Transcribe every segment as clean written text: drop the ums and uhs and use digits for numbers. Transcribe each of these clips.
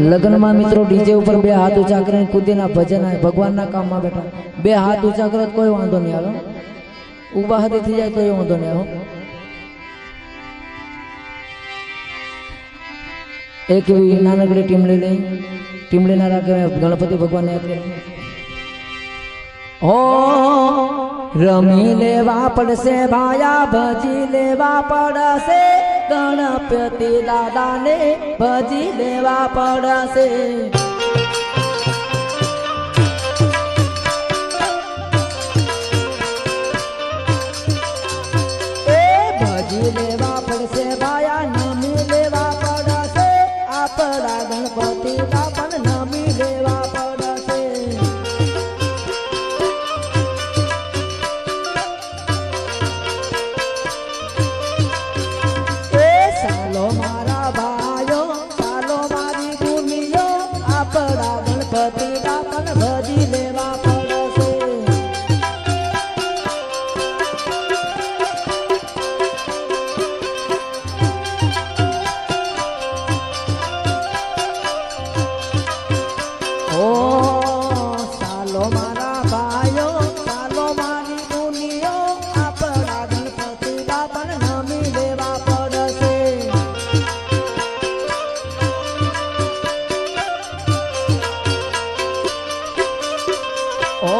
लग्न में मित्रों डीजे ऊपर बे हाथ ऊंचा कर कूदीना भजन भगवान ना काम में बैठा बे हाथ ऊंचा कर कोई वांधो नहीं आवे उबा हाथी थी जाए तो ये वांधो नहीं आवे एक नानकड़ी टीमड़ी ले टीमड़ी ना राखे गणपति भगवान ने याद करें ओ रमी लेवा पड़से भाया भजी लेवा पड़से गणपति दादा ने भजी लेवा पड़से भजी लेवा पड़से भाया नमी लेवा पड़से आपड़ा गणपति दादा नमी लेवा पड़से सालो मारा भायो सालो मारी भूमियो आपड़ा गणपति दापन भजी लेवा पड़से ओ सालो मारा भायो सालो मारी भूमियो आपड़ा गणपति दापन नमी लेवा पड़से ओ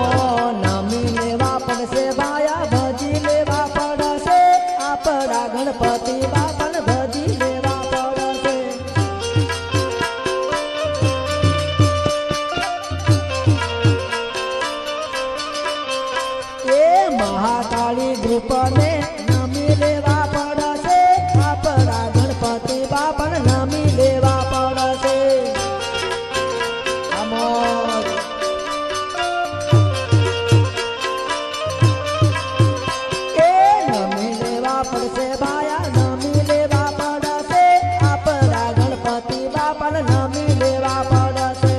नमी लेवा पड़से भाया भजी लेवा पड़से आपड़ा गणपति बापन भजी लेवा पड़से ए महाकाली ग्रुप ने नमी लेवा पड़से आपड़ा गणपति बापन नमी लेवा पड़से अमोर पड़से भाया नमी लेवा पड़से आपड़ा गणपति बापन नमी लेवा पड़से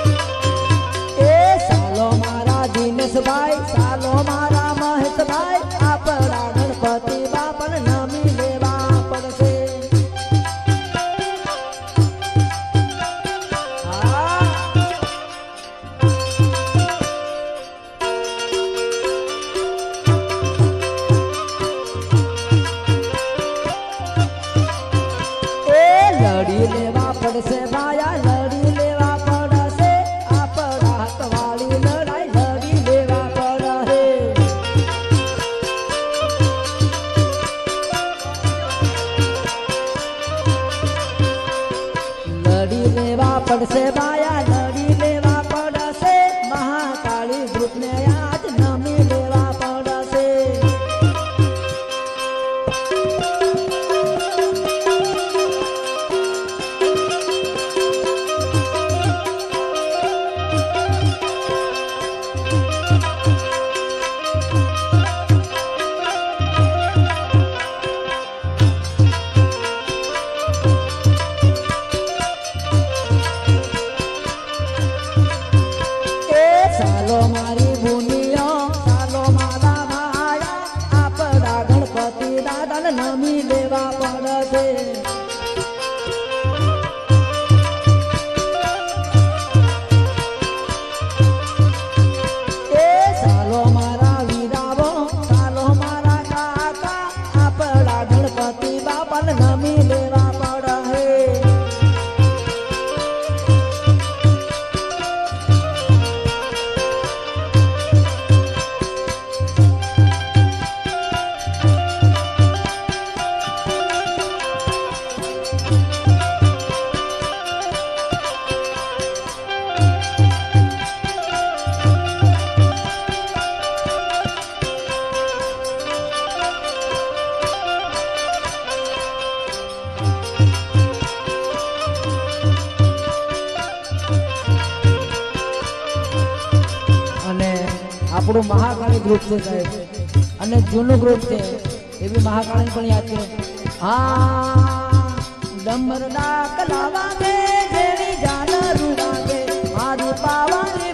ए सालो मारा दिनेश भाई सालो मारा महेश भाई आपड़ा गणपति बापन नमी लेवा पड़से लड़ी लेवा पड़से भाया लड़ी लेवा पड़से आपड़ा हथवाली लड़ाई लड़ी लेवा पड़से लड़ी लेवा पड़से भाया लड़ी लेवा पड़से महाकाली ग्रुप ने आज नमी लेवा पड़से सालो मारी भूमियो सालो मारा भाया आपड़ा गणपति दादा नमी लेवा पड़से ए सालो मारा वीरावो सालो मारा काका आपड़ा गणपति बापन नमी लेवा पड़से આપણું મહાકાળી ગ્રુપ છે સાહેબ અને જૂનું ગ્રુપ છે એ બી મહાકાળી પણ યાદ કરે હા ડમર ડાક લાવા દે જેની જાન રૂડા દે મારી પાવાની